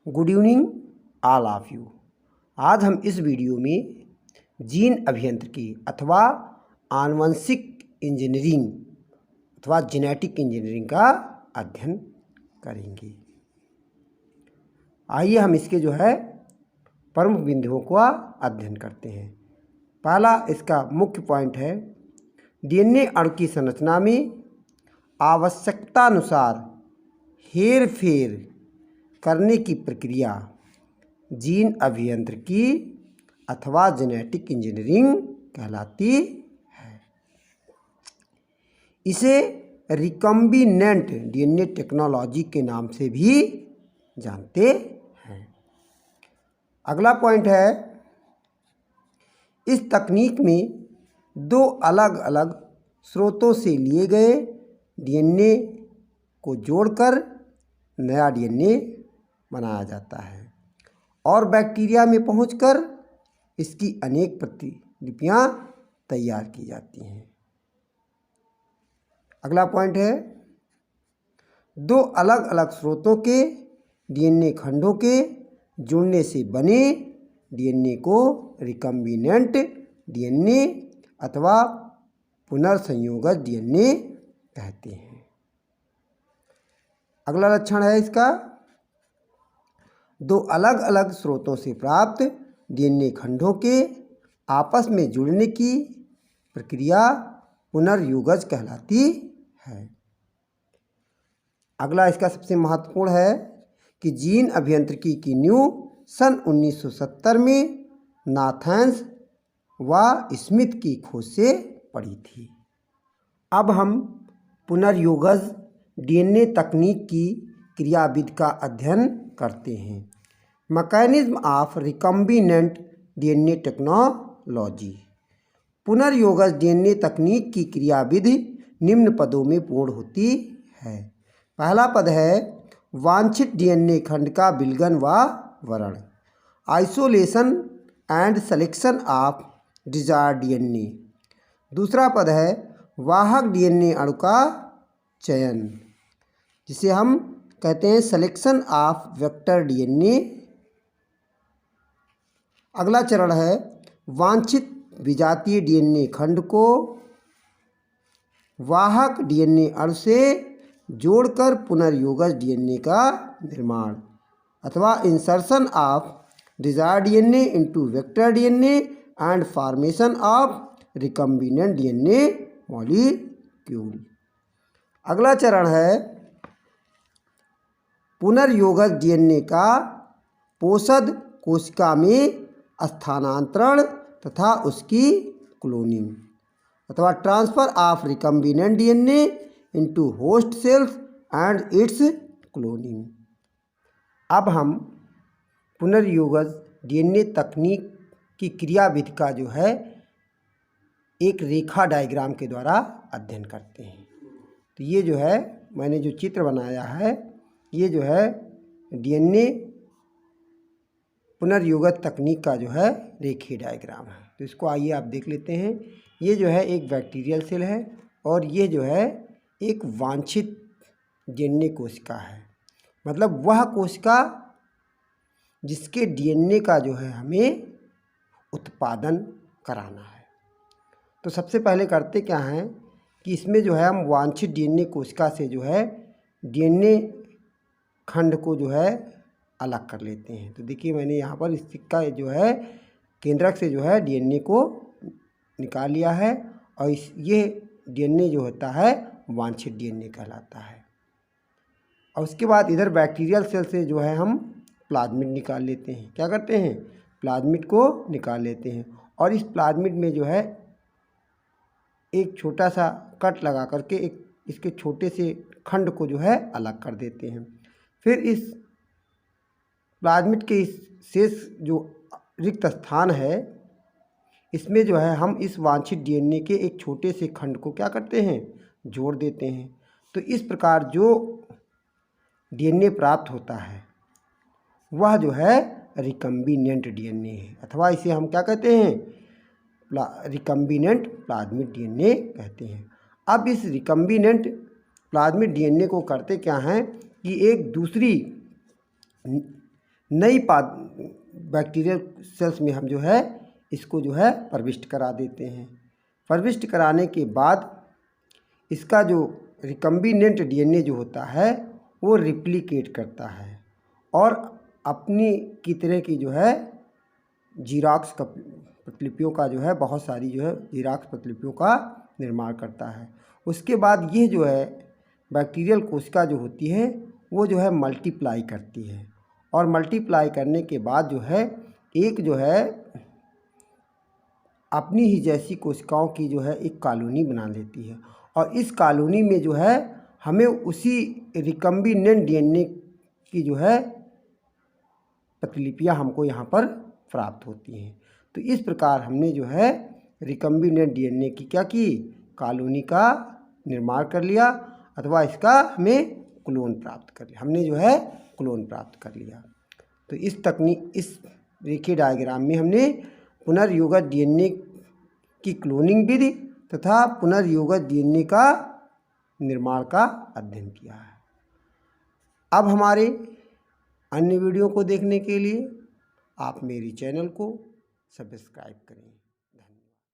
Good evening all of you. आज हम इस वीडियो में जीन अभियांत्रिकी अथवा आनुवंशिक इंजीनियरिंग अथवा जेनेटिक इंजीनियरिंग का अध्ययन करेंगे। आइए हम इसके प्रमुख बिंदुओं का अध्ययन करते हैं। पहला इसका मुख्य पॉइंट है डीएनए अणु की संरचना में आवश्यकतानुसार हेर फेर करने की प्रक्रिया जीन अभियांत्रिकी अथवा जेनेटिक इंजीनियरिंग कहलाती है। इसे रिकम्बिनेंट डीएनए टेक्नोलॉजी के नाम से भी जानते हैं। अगला पॉइंट है इस तकनीक में दो अलग अलग स्रोतों से लिए गए डीएनए को जोड़कर नया डीएनए बनाया जाता है और बैक्टीरिया में पहुंचकर इसकी अनेक प्रतिलिपियां तैयार की जाती हैं। अगला पॉइंट है दो अलग अलग स्रोतों के डीएनए खंडों के जुड़ने से बने डीएनए को रिकम्बिनेंट डीएनए अथवा पुनर्संयोजक डीएनए कहते हैं। अगला लक्षण है इसका दो अलग अलग स्रोतों से प्राप्त डीएनए खंडों के आपस में जुड़ने की प्रक्रिया पुनर्युगज कहलाती है। अगला इसका सबसे महत्वपूर्ण है कि जीन अभियांत्रिकी की नींव सन 1970 में नाथन्स व स्मिथ की खोज से पड़ी थी। अब हम पुनर्युगज डीएनए तकनीक की क्रियाविधि का अध्ययन करते हैं। Mechanism of recombinant DNA technology. पुनर्युगज डीएनए तकनीक की क्रियाविधि निम्न पदों में पूर्ण होती है। पहला पद है वांछित डीएनए खंड का विलयन व वरण, isolation and selection of desired DNA. दूसरा पद है वाहक डीएनए अणु का चयन, जिसे हम कहते हैं सिलेक्शन ऑफ वेक्टर डीएनए। अगला चरण है वांछित विजातीय डीएनए खंड को वाहक डीएनए अणु से जोड़कर पुनर्युगज डीएनए का निर्माण अथवा insertion of desired DNA into vector DNA and formation of recombinant DNA molecule. अगला चरण है पुनर्युगज डीएनए का पोषद कोशिका में स्थानांतरण तथा उसकी क्लोनिंग अथवा transfer of recombinant DNA into host cells and it's cloning. अब हम पुनर्युगज डीएनए तकनीक की क्रियाविधि का एक रेखा डायग्राम के द्वारा अध्ययन करते हैं। तो ये मैंने जो चित्र बनाया है ये डीएनए पुनर्युगज तकनीक का रेखीय डायग्राम है। तो इसको आइए आप देख लेते हैं। ये एक बैक्टीरियल सेल है और ये एक वांछित डीएनए कोशिका है, मतलब वह कोशिका जिसके डीएनए का हमें उत्पादन कराना है। तो सबसे पहले करते क्या हैं कि इसमें हम वांछित डीएनए कोशिका से डीएनए खंड को अलग कर लेते हैं। तो देखिए मैंने यहाँ पर इस सिक्का केंद्रक से डीएनए को निकाल लिया है और ये डीएनए होता है वांछित डीएनए कहलाता है। और उसके बाद इधर बैक्टीरियल सेल से हम प्लाज्मिड निकाल लेते हैं। क्या करते हैं, प्लाज्मिड को निकाल लेते हैं और इस प्लाज्मिड में एक छोटा सा कट लगा करके इसके छोटे से खंड को अलग कर देते हैं। फिर इस प्लाज्मिड के इस शेष रिक्त स्थान है इसमें हम इस वांछित डीएनए के एक छोटे से खंड को क्या करते हैं, जोड़ देते हैं। तो इस प्रकार जो डीएनए प्राप्त होता है वह रिकम्बिनेंट डीएनए है अथवा इसे हम क्या कहते हैं, रिकम्बिनेंट प्लाज्मिड डीएनए कहते हैं। अब इस रिकम्बिनेंट प्लाज्मिड डीएनए को करते क्या हैं कि एक दूसरी नई बैक्टीरियल सेल्स में हम जो है इसको जो है प्रविष्ट करा देते हैं। प्रविष्ट कराने के बाद इसका जो रिकम्बिनेंट डीएनए जो होता है वो रिप्लिकेट करता है और अपनी की तरह की जो है जीराक्स प्रतिलिपियों का जो है बहुत सारी जो है जीराक्स प्रतिलिपियों का निर्माण करता है। उसके बाद ये जो है बैक्टीरियल कोशिका जो होती है वो जो है मल्टीप्लाई करती है और मल्टीप्लाई करने के बाद जो है एक जो है अपनी ही जैसी कोशिकाओं की जो है एक कॉलोनी बना लेती है और इस कॉलोनी में जो है हमें उसी रिकम्बिनेंट डीएनए की जो है प्रतिलिपियां हमको यहाँ पर प्राप्त होती हैं। तो इस प्रकार हमने जो है रिकम्बिनेंट डीएनए की क्या की कॉलोनी का निर्माण कर लिया अथवा इसका हमें क्लोन प्राप्त कर लिया, हमने जो है क्लोन प्राप्त कर लिया। तो इस रेखीय डायग्राम में हमने पुनर्योगज डीएनए की क्लोनिंग विधि तथा पुनर्योगज डीएनए का निर्माण का अध्ययन किया है। अब हमारे अन्य वीडियो को देखने के लिए आप मेरी चैनल को सब्सक्राइब करें।